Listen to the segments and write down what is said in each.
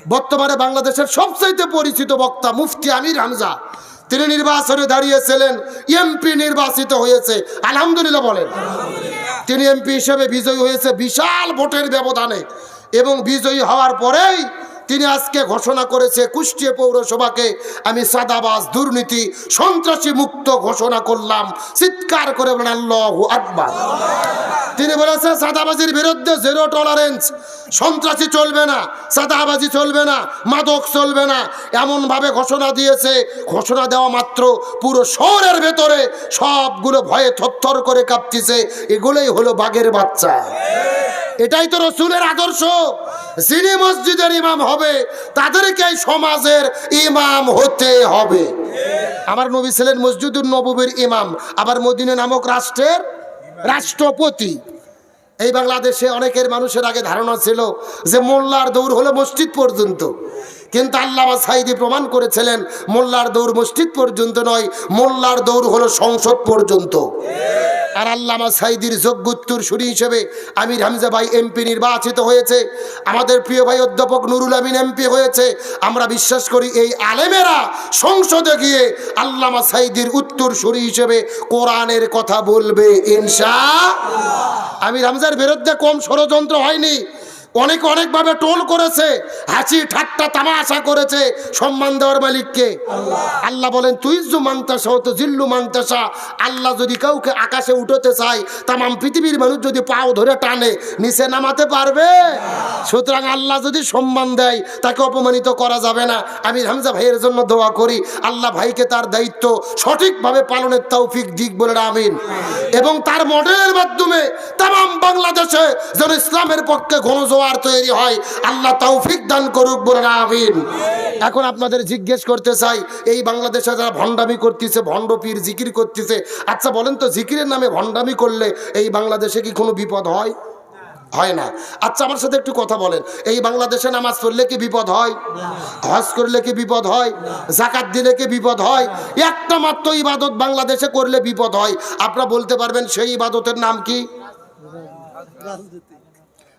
বর্তমানে বাংলাদেশের সবচাইতে পরিচিত বক্তা মুফতি আমির হামজা, তিনি নির্বাচনে দাঁড়িয়েছিলেন, এমপি নির্বাচিত হয়েছে, আলহামদুলিল্লাহ বলেন। তিনি এমপি হিসেবে বিজয়ী হয়েছে বিশাল ভোটের ব্যবধানে, এবং বিজয়ী হওয়ার পরেই তিনি আজকে ঘোষণা করেছে কুষ্টিয়া পৌরসভাকে আমি সাদাবাজ দুর্নীতি সন্ত্রাসী মুক্ত ঘোষণা করলাম। চিৎকার করে বলেন আল্লাহু আকবার। তিনি বলেছে সাদাবাজির বিরুদ্ধে জিরো টলারেন্স, সন্ত্রাসী চলবে না, সাদাবাজি চলবে না, মাদক চলবে না, এমনভাবে ঘোষণা দিয়েছে। ঘোষণা দেওয়া মাত্র পুরো শহরের ভেতরে সবগুলো ভয়ে থরথর করে কাঁপতেছে। এগুলোই হলো বাঘের বাচ্চা। এটাই তো রসুলের আদর্শ। যিনি মসজিদের ইমাম হবে তাদেরকে সমাজের ইমাম হতে হবে। আমার নবী ছিলেন মসজিদুন নববীর ইমাম, আবার মদিনা নামক রাষ্ট্রের রাষ্ট্রপতি। এই বাংলাদেশে অনেকের মানুষের আগে ধারণা ছিল যে মোল্লার দৌড় হলো মসজিদ পর্যন্ত, কিন্তু আল্লামা সাঈদী প্রমাণ করেছিলেন মোল্লার দৌড় মসজিদ পর্যন্ত নয়, মোল্লার দৌড় হলো সংসদ পর্যন্ত। আর আল্লামা সাঈদীর যোগ্য উত্তরসূরি হিসেবে আমির হামজা ভাই এমপি নির্বাচিত হয়েছে। আমাদের প্রিয় ভাই অধ্যাপক নুরুল আমিন এমপি হয়েছে। আমরা বিশ্বাস করি এই আলেমেরা সংসদে গিয়ে আল্লামা সাঈদীর উত্তরসূরি হিসেবে কোরআনের কথা বলবে ইনশাআল্লাহ। আমির হামজার বিরুদ্ধে কম ষড়যন্ত্র হয়নি। অনেকে অনেকভাবে টোল করেছে, হাসি ঠাট্টা তামাশা করেছে। সম্মান দেওয়ার মালিককে আল্লাহ বলেন তুইজ্জু মানতাসা তো জিল্লু মানতাসা। আল্লাহ যদি কাউকে আকাশে উঠতে চায়, তামাম পৃথিবীর মানুষ যদি পাও ধরে টানে নিচে নামাতে পারবে? সুতরাং আল্লাহ যদি সম্মান দেয় তাকে অপমানিত করা যাবে না। আমি হামজা ভাইয়ের জন্য দোয়া করি, আল্লাহ ভাইকে তার দায়িত্ব সঠিকভাবে পালনের তৌফিক দিক বলে আমিন। এবং তার মডেলের মাধ্যমে তামাম বাংলাদেশে যেন ইসলামের পক্ষে ঘনজোয়ার তৈরি হয়, আল্লাহ তৌফিক দান করুক বলে আমিন। এখন আপনাদের জিজ্ঞেস করতে চাই, এই বাংলাদেশে যারা ভণ্ডামি করতেছে, ভণ্ড পীর জিকির করতেছে, আচ্ছা বলেন তো জিকিরের নামে ভণ্ডামি করলে এই বাংলাদেশে কি কোনো বিপদ হয়? হয় না। আচ্ছা আমার সাথে একটু কথা বলেন, এই বাংলাদেশে নামাজ পড়লে কি বিপদ হয়? হজ করলে কি বিপদ হয়? যাকাত দিলে কি বিপদ হয়? একটা মাত্র ইবাদত বাংলাদেশে করলে বিপদ হয়। আপনারা বলতে পারবেন সেই ইবাদতের নাম কি?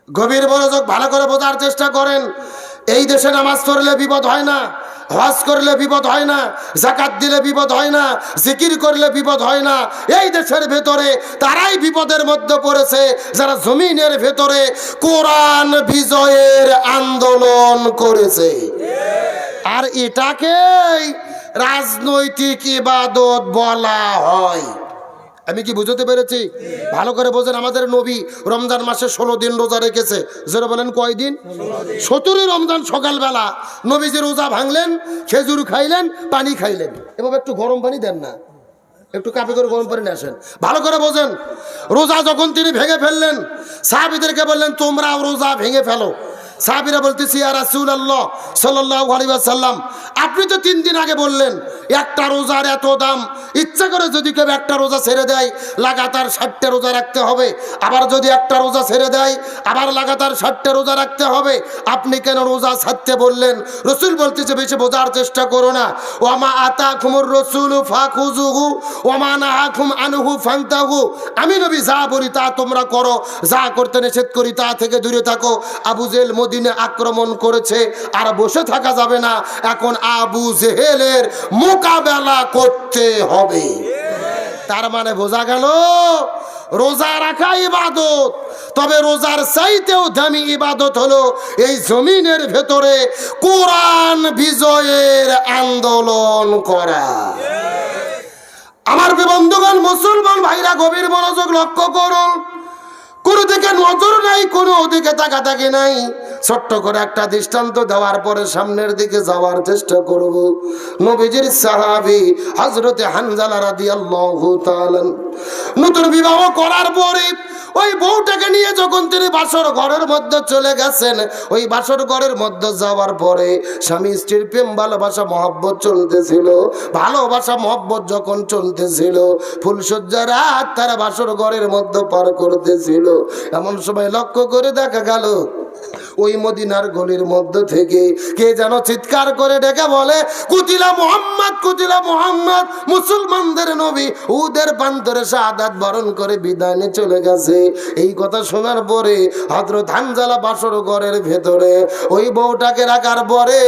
গভীর মনোযোগ, ভালো করে বোঝার চেষ্টা করেন। এই দেশে নামাজ পড়লে বিপদ হয় না, হজ করলে বিপদ হয় না, যাকাত দিলে বিপদ হয় না, জিকির করলে বিপদ হয় না। এই দেশের ভেতরে তারাই বিপদের মধ্যে পড়েছে যারা জমিনের ভেতরে কোরআন বিজয়ের আন্দোলন করেছে। আর এটাকেই রাজনৈতিক ইবাদত বলা হয়। আমি কি বুঝতে পেরেছি? ভালো করে বোঝেন। আমাদের নবী রমজান মাসে 16 দিন রোজা রেখেছে। যারা বলেন কয়দিন? 17 রমজান সকালবেলা নবীজি রোজা ভাঙলেন, খেজুর খাইলেন, পানি খাইলেন। এভাবে একটু গরম পানি দেন না, একটু কাপে করে গরম পানি নিয়ে আসেন। ভালো করে বোঝেন। রোজা যখন তিনি ভেঙে ফেললেন, সাহাবীদেরকে বললেন তোমরাও রোজা ভেঙে ফেলো। সাহাবীরা বলতেছি ইয়া রাসূলুল্লাহ সাল্লাল্লাহু আলাইহি ওয়াসাল্লাম, আপনি তো 3 দিন আগে বললেন একটা রোজার এত দাম, ইচ্ছা করে যদি কেউ একটা রোজা ছেড়ে দেয় লাগাতার 60টা রোজা রাখতে হবে, আবার যদি একটা রোজা ছেড়ে দেয় আবার লাগাতার 60টা রোজা রাখতে হবে, আপনি কেন রোজা ছাড়তে বললেন? রাসূল বলতেছে বেশি বোঝার চেষ্টা করো না। ওয়ামা আতাকুমুর রাসূলু ফাখুযুহু ওয়ামা নাহাকুম আনহু ফান্তাহু। আমি নবী যা বলি তা তোমরা করো, যা করতে নিষেধ করি তা থেকে দূরে থাকো। আবু জেহেল মদিনা আক্রমণ করেছে, আর বসে থাকা যাবে না। এখন আবু জেহেলের মোকাবেলা করতে হবে। তার মানে বোঝা গেল রোজা রাখা ইবাদত, তবে রোজার চাইতেও দামি ইবাদত হলো এই জমিনের ভেতরে কোরআন বিজয়ের আন্দোলন করা। আমার বন্ধুগণ, মুসলমান ভাইরা গভীর মনোযোগ লক্ষ্য করুন। কোনো দিকে নজর নাই, কোনো দিকে তাকাতাকি নাই। ছোট্ট করে একটা দৃষ্টান্ত দেওয়ার পরে সামনের দিকে যাওয়ার চেষ্টা করব। নবীজির সাহাবী হযরতে হানজালা রাদিয়াল্লাহু তাআলা নতুন বিবাহ করার পরে ওই বউটাকে নিয়ে যখন তিনি বাসর ঘরের মধ্যে চলে গেছেন, ওই বাসর ঘরের মধ্যে যাওয়ার পরে স্বামী স্ত্রীর প্রেম ভালোবাসা মহব্বত চলতেছিল। ভালোবাসা মহব্বত যখন চলতেছিল, ফুলসজ্জা রাত তারা বাসর ঘরের মধ্যে পার করতেছিল। এমন সময় লক্ষ্য করে দেখা গেল ওই মদিনার গলির মধ্যে থেকে কে যেন চিৎকার করে ডেকে বলে, কুতিলা মুহাম্মদ, কুতিলা মুহাম্মদ, মুসলমানদের নবী উদের প্রান্তরে শাহাদাত বরণ করে বিদায় নিয়ে চলে গেছে। এই কথা শোনার পরে হযরত হানজালা বাসর ঘরের ভেতরে ওই বউটাকে রাখার পরে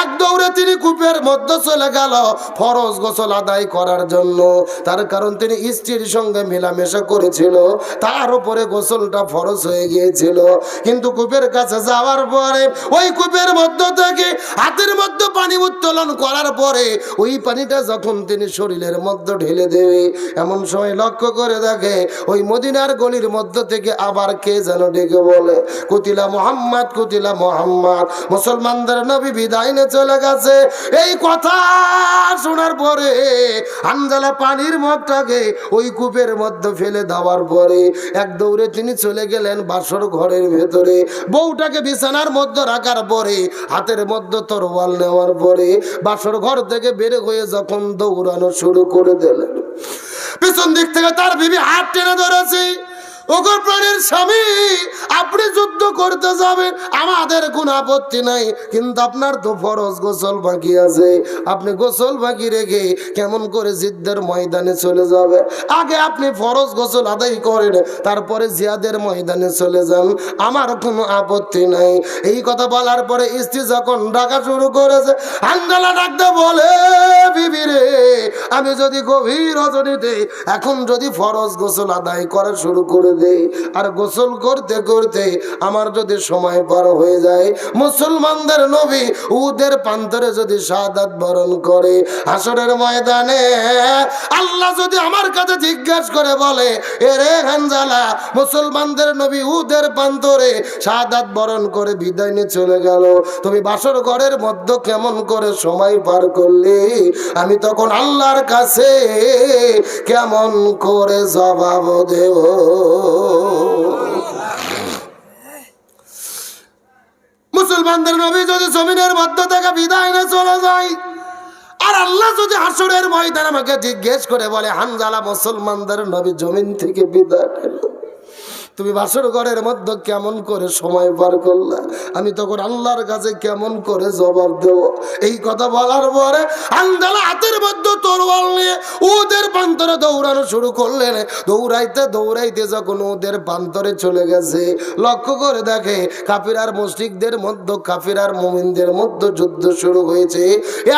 এক দৌড়ে তিনি কূপের মধ্যে চলে গেল ফরজ গোসল আদায় করার জন্য। তার কারণ তিনি স্ত্রীর সঙ্গে মেলামেশা করেছিল, তার উপরে গোসলটা ফরজ হয়ে গিয়েছিল। কিন্তু কূপের কাছে যাওয়ার পরে ওই কূপের মধ্য থেকে হাতের মধ্যে পানি উত্তোলন করার পরে ওই পানিটা যখন তিনি শরীরের মধ্যে ঢেলে দেবে, এমন সময় লক্ষ্য করে দেখে ওই মদিনার গলির মধ্য থেকে আবার কে যেন ডেকে বলে, কুতিলা মুহাম্মদ, কুতিলা মুহাম্মদ, মুসলমানদের নবী বিদায় নিয়ে চলে গেছে। এই কথা শোনার পরে হানজালা পানির মগটাকে ওই কূপের মধ্যে ফেলে দেওয়ার পরে এক দৌড়ে তিনি চলে গেলেন বাসর ঘরের ভেতরে। বউটাকে বিছানার মধ্যে রাখার পরে হাতের মধ্যে তরোয়াল নেওয়ার পরে বাসর ঘর থেকে বের হয়ে যখন দৌড়ানো শুরু করে দিলেন, পিছন দিক থেকে তার বিবি হাত টেনে ধরেছে, ওগো প্রাণের স্বামী, আপনি যুদ্ধ করতে যাবেন আমাদের কোনো আপত্তি নাই, কিন্তু আপনার তো ফরজ গোসল বাকি আছে। আপনি গোসল বাকি রেখে কেমন করে যুদ্ধের ময়দানে চলে যাবে? আগে আপনি ফরজ গোসল আদায় করেন, তারপরে জিহাদের ময়দানে চলে যান, আমার কোনো আপত্তি নাই। এই কথা বলার পরে স্ত্রী যখন ডাকা শুরু করেছে, হানজালা ডাকতে বলে, বিবি রে, আমি যদি গভীর রজনীতে এখন যদি ফরজ গোসল আদায় করা শুরু করে দেই আর গোসল করতে করতে আমার যদি সময় পার হয়ে যায়, মুসলমানদের নবী উদের প্রান্তরে যদি শাহাদাত বরণ করে, হাসরের ময়দানে আল্লাহ যদি আমার কাছে জিজ্ঞাসা করে বলে, এরে হানজালা, মুসলমানদের নবী উদের প্রান্তরে শাহাদাত বরণ করে বিদায় নিয়ে চলে গেল, তুমি বাসর ঘরের মধ্যে কেমন করে সময় পার করলে? আমি তখন আল্লাহর কাছে কেমন করে জবাব দেব? মুসলমানদের নবী যদি জমিনের মধ্যে থেকে বিদায় নিয়ে চলে যায় আর আল্লাহ যদি হাসরের ময়দানে আমাকে জিজ্ঞেস করে বলে, হানজালা, মুসলমানদের নবী জমিন থেকে বিদায় নিল, তুমি বাসর ঘরের মধ্যে কেমন করে সময় পার করলা? আমি তখন আল্লাহর কাছে কেমন করে জবাব দেব? এই কথা বলার পরে হানজালা হাতের মধ্যে তরোয়াল নিয়ে ওদের প্রান্তরে দৌড়ানো শুরু করলেন। দৌড়াইতে দৌড়াইতে যখন ওদের প্রান্তরে চলে গেছে, লক্ষ্য করে দেখে কাফিরার মুশরিকদের মধ্যে, কাফিরার মুমিনদের মধ্যে যুদ্ধ শুরু হয়েছে।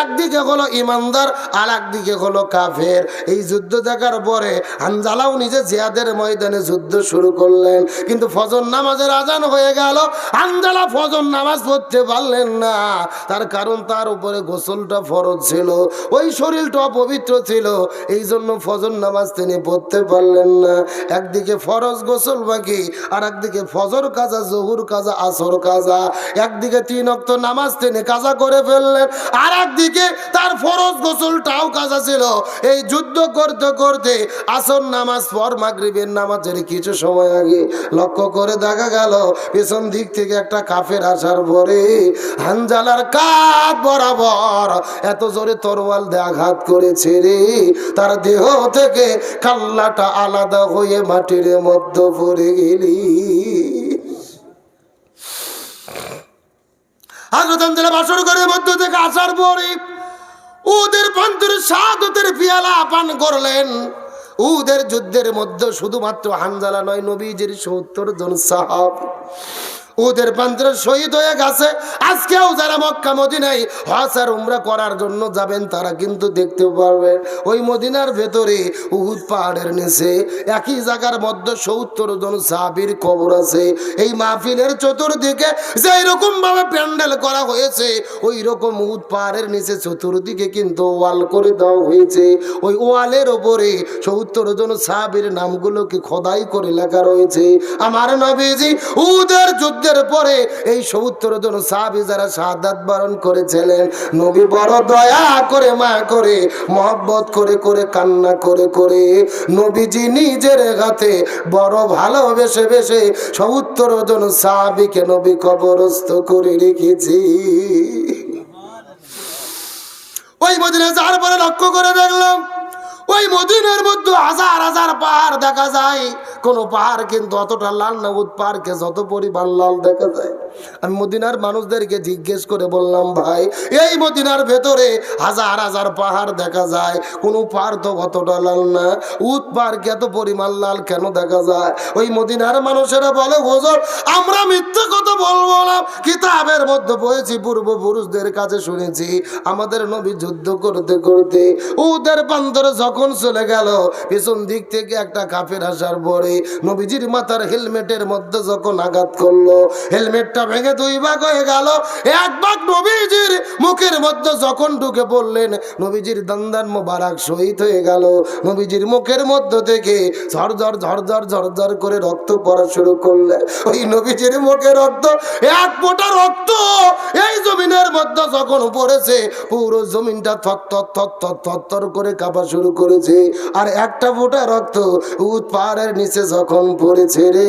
একদিকে হলো ইমানদার আর একদিকে হলো কাফের। এই যুদ্ধ দেখার পরে হানজালাও নিজে জিহাদের ময়দানে যুদ্ধ শুরু করলেন। কিন্তু ফজর নামাজের আজান হয়ে গেল, হানজালা ফজর নামাজ পড়তে পারলেন না। তার কারণ তার উপরে গোসলটা ফরজ ছিল, ওই শরীরটা অপবিত্র ছিল, এই জন্য ফজর নামাজ তিনি পড়তে পারলেন না। একদিকে ফরজ গোসল বাকি, আর একদিকে ফজর কাজা, জহুর কাজা, আসর কাজা, একদিকে 3 ওয়াক্ত নামাজ তিনি কাজা করে ফেললেন, আর একদিকে তার ফরজ গোসলটাও কাজা ছিল। এই যুদ্ধ করতে করতে আসর নামাজ পর মাগরিবের নামাজের কিছু সময় আগে লক্ষ্য করে দেখা গেল পেছন দিক থেকে একটা কাফের আসার পরে হানজালার কাঁধ বরাবর এত জোরে তরোয়াল দিয়ে আঘাত করেছে রে, তার দেহ থেকে কাল্লাটা আলাদা হয়ে মাটির মধ্যে পড়ে গেলি। হযরত হানজালা বাসর ঘরের মধ্য থেকে আসার পরে ওদের প্রান্তরে শাহাদাতের পিয়ালা পান করলেন। উদের যুদ্ধের মধ্যে শুধুমাত্র হানজালা নয়, নবীজির 70 জন সাহাবী ওদের প্রান্তরে শহীদ হয়ে গেছে। আজকেও যারা মক্কা মদিনায় হজ আর উমরা করার জন্য যাবেন তারা কিন্তু দেখতে পারবেন ওই মদিনার ভেতরে উহুদ পাহাড়ের নিচে একই জায়গার মধ্যে 70 জন সাহাবীর কবর আছে। এই মাহফিলের চতুর্দিকে যেই রকম ভাবে প্যান্ডেল করা হয়েছে ওই রকম উহুদ পাহাড়ের নিচে চতুর্দিকে কিন্তু ওয়াল করে দেওয়া হয়েছে। ওই ওয়ালের ওপরে 70 জন সাহাবীর নামগুলোকে খোদাই করে লেখা রয়েছে। আমার নবীজি উহুদের যুদ্ধের পরে এই 70 জন সাহাবী যারা শাহাদাত বরণ করেছিলেন, নবী বড় দয়া করে, মায়া করে, মহব্বত করে করে, কান্না করে করে নবীজি নিজের হাতে বড় ভালোবেসে বেসে 70 জন সাহাবীকে নবী কবরস্থ করে রেখেছি। ওই মদিনায় যাওয়ার পরে লক্ষ্য করে দেখলাম ওই মদিনার মধ্যে হাজার হাজার পাহাড় দেখা যায়, কোন পাহাড় কিন্তু অতটা লাল না, উহুদ পাহাড়কে যত পরিমাণ লাল দেখা যায়। আমি মদিনার মানুষদেরকে জিজ্ঞেস করে বললাম, ভাই এই মদিনার ভেতরে হাজার হাজার পাহাড় দেখা যায়, কোন পাহাড় তো অতটা লাল না, উহুদ পাহাড়কে এত পরিমাণ লাল কেন দেখা যায়? ওই মদিনার মানুষেরা বলে, হুজুর আমরা মিথ্যা কথা বলবো না, কিতাবের মধ্যে পড়েছি, পূর্বপুরুষদের কাছে শুনেছি, আমাদের নবী যুদ্ধ করতে করতে উহুদের প্রান্তরে যখন চলে গেল, পিছন দিক থেকে একটা কাফের আসার পরে নবীজির মাথার হেলমেটের মধ্যে যখন আঘাত করলো, হেলমেটটা ভেঙে দুই ভাগ হয়ে গেল। এক ভাগ নবীজির মুখের মধ্যে যখন ঢুকে পড়লেন, নবীজির দান্দান মোবারক শহীদ হয়ে গেল। নবীজির মুখের মধ্য থেকে ঝরঝর ঝরঝর ঝরঝর করে রক্ত পড়া শুরু করলে। ওই নবীজির মুখে রক্ত, এক ফোঁটা রক্ত এই জমিনের মধ্যে যখন পড়েছে, পুরো জমিনটা থরথর থরথর থরথর করে কাঁপা শুরু করেছে। আর একটা ফোঁটা রক্ত উহুদ পাহাড়ের নিচে যখন পড়েছে রে,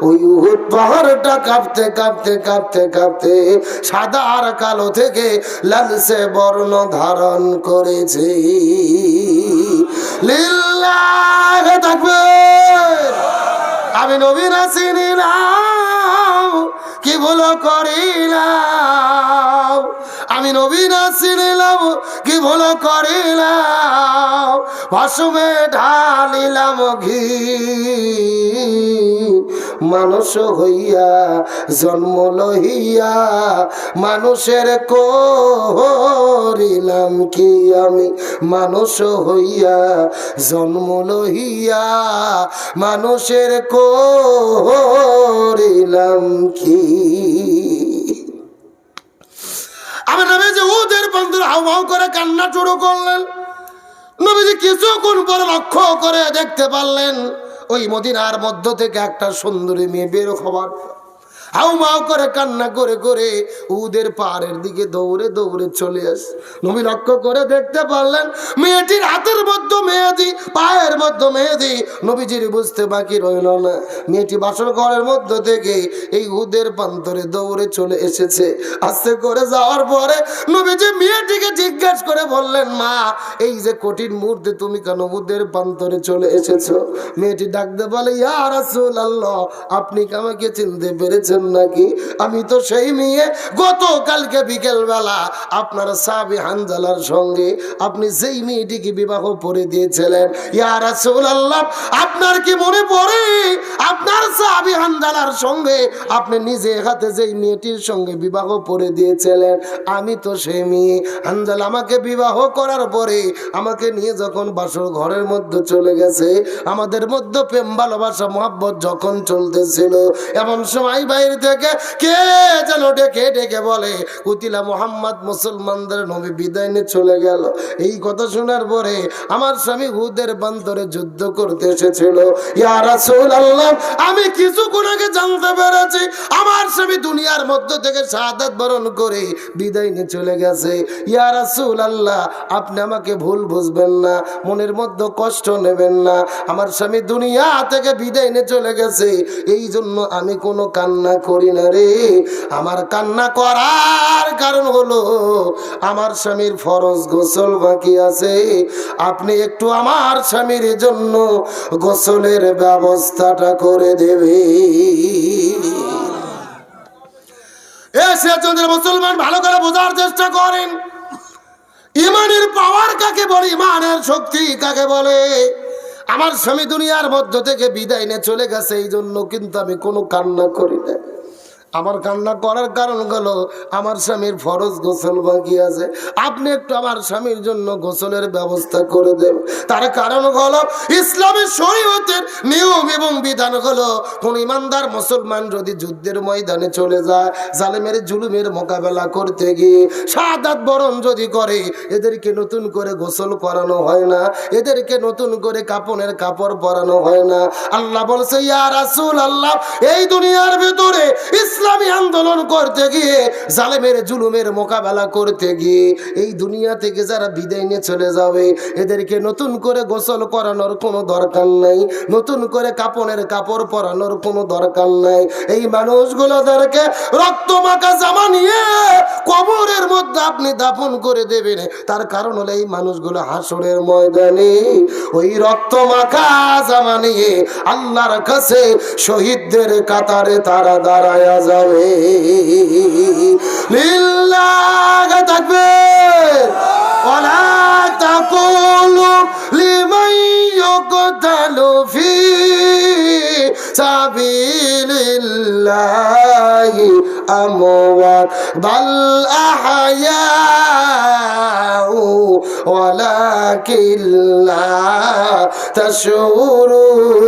ওই উহুদ পাহাড়টা কাঁপতে কাঁপতে কাঁপতে কাঁপতে সাদা আর কালো থেকে লালচে বর্ণ ধারণ করেছে। লিল্লাহ তাকবীর। আমি নবী না চিনিলাম, কি ভুল করিলাম, আমি নবী না চিনিলাম, কি ভুল করিলাম, ভাসুমে ঢালিলাম ঘি, মানুষ হইয়া জন্ম লইয়া মানুষের করিলাম কি, আমি মানুষ হইয়া জন্ম লইয়া মানুষের করিলাম কি। আমার নবীজি উহুদের প্রান্তরে হাউ হাউ করে কান্না শুরু করলেন। নবীজি কিছুক্ষণ পরে লক্ষ্য করে দেখতে পারলেন, ওই মদিনার মধ্য থেকে একটা সুন্দরী মেয়ে বের হবার হাউ মাউ করে কান্না করে করে উহুদের পাহাড়ের দিকে দৌড়ে দৌড়ে চলে আসে। নবী লক্ষ্য করে দেখতে পারলেন, মেয়েটির হাতের মধ্যে মেহেদি, পায়ের মধ্যে মেহেদি। নবীজির বুঝতে বাকি রইল না, মেয়েটি বাসর ঘরের মধ্য থেকে এই উহুদের প্রান্তরে দৌড়ে চলে এসেছে। আস্তে করে যাওয়ার পরে নবীজি মেয়েটিকে জিজ্ঞেস করে বললেন, মা এই যে কঠিন মুহূর্তে তুমি কেন উহুদের প্রান্তরে চলে এসেছো? মেয়েটি ডাকতে বলে, ইয়া রাসূলুল্লাহ, আপনি কি আমাকে চিনতে পেরেছেন নাকি? আমি তো সেই মেয়ে গতকালকে বিকেল বেলা আপনার সাহাবী হানজালার সঙ্গে আপনি যেই মেয়েটিকে বিবাহ করে দিয়েছিলেন। ইয়া রাসূলুল্লাহ, আপনার কি মনে পড়ে আপনার সাহাবী হানজালার সঙ্গে আপনি নিজে হাতে যেই মেয়েটির সঙ্গে বিবাহ করে দিয়েছিলেন? আমি তো সেই মেয়ে। হানজালা আমাকে বিবাহ করার পরে আমাকে নিয়ে যখন বাসর ঘরের মধ্যে চলে গেছে, আমাদের মধ্যে প্রেম ভালোবাসা মহব্বত যখন চলতেছিল, এমন সময় বাইরে থেকে কে যেন ডেকে ডেকে বলে, কুতিলা মুহাম্মদ, মুসলমানদের নবী বিদায় নিয়ে চলে গেল। এই কথা শোনার পরে আমার স্বামী উহুদের প্রান্তরে যুদ্ধ করতে এসেছিল। ইয়া রাসূলুল্লাহ, আমি কিছুক্ষণ আগে জানতে পেরেছি আমার স্বামী দুনিয়ার মধ্য থেকে শাহাদাত বরণ করে বিদায় নিয়ে চলে গেছে। ইয়া রাসূলুল্লাহ, আপনি আমাকে ভুল বুঝবেন না, মনের মধ্যে কষ্ট নেবেন না, আমার স্বামী দুনিয়া থেকে বিদায় নিয়ে চলে গেছে, এই জন্য আমি কোনো কান্না করি না রে। আমার কান্না করার কারণ হলো আমার স্বামীর ফরজ গোসল বাকি আছে, আপনি একটু আমার স্বামীর জন্য গোসলের ব্যবস্থাটা করে দেবে। মুসলমান ভালো করে বোঝার চেষ্টা করেন, ইমানের পাওয়ার কাকে বলে, ইমানের শক্তি কাকে বলে। আমার স্বামী দুনিয়ার মধ্য থেকে বিদায় নিয়ে চলে গেছে, এই জন্য কিন্তু আমি কোনো কান্না করি না। আমার কান্না করার কারণ হলো আমার স্বামীর ফরজ গোসল বাকি আছে, আপনি একটু আমার স্বামীর জন্য গোসলের ব্যবস্থা করে দেন। তার কারণ হলো ইসলামের শরীয়তের নিয়ম এবং বিধান হলো, কোন ইমানদার মুসলমান যদি যুদ্ধের ময়দানে চলে যায়, জালেমের জুলুমের মোকাবেলা করতে গিয়ে শাহাদাত বরণ যদি করে, এদেরকে নতুন করে গোসল করানো হয় না, এদেরকে নতুন করে কাপনের কাপড় পরানো হয় না। আল্লাহ বলছে, ইয়া রাসূলুল্লাহ, এই দুনিয়ার ভিতরে ইসলামী আন্দোলন করতে গিয়ে, জালেমের জুলুমের মোকাবেলা করতে গিয়ে এই দুনিয়া থেকে যারা বিদায় নিয়ে চলে যাবে, এদেরকে নতুন করে গোসল করানোর কোনো দরকার নাই, নতুন করে কাপনের কাপড় পরানোর কোনো দরকার নাই। এই মানুষগুলোদেরকে রক্ত মাখা জামা নিয়ে কবরের মধ্যে আপনি দাফন করে দেবেন। তার কারণ হলো এই মানুষগুলো হাসরের ময়দানে ওই রক্ত মাখা জামা নিয়ে আল্লাহর কাছে শহীদদের কাতারে তারা দাঁড়ায়া যাবে। লিল্লাহ তাকবীর ওয়ালা তাকুলু লিমান ইউকতালু ফি সাবিলিল্লাহি আমওয়াত বাল আহয়াউ ওয়ালাকিন লা তাশউরুন।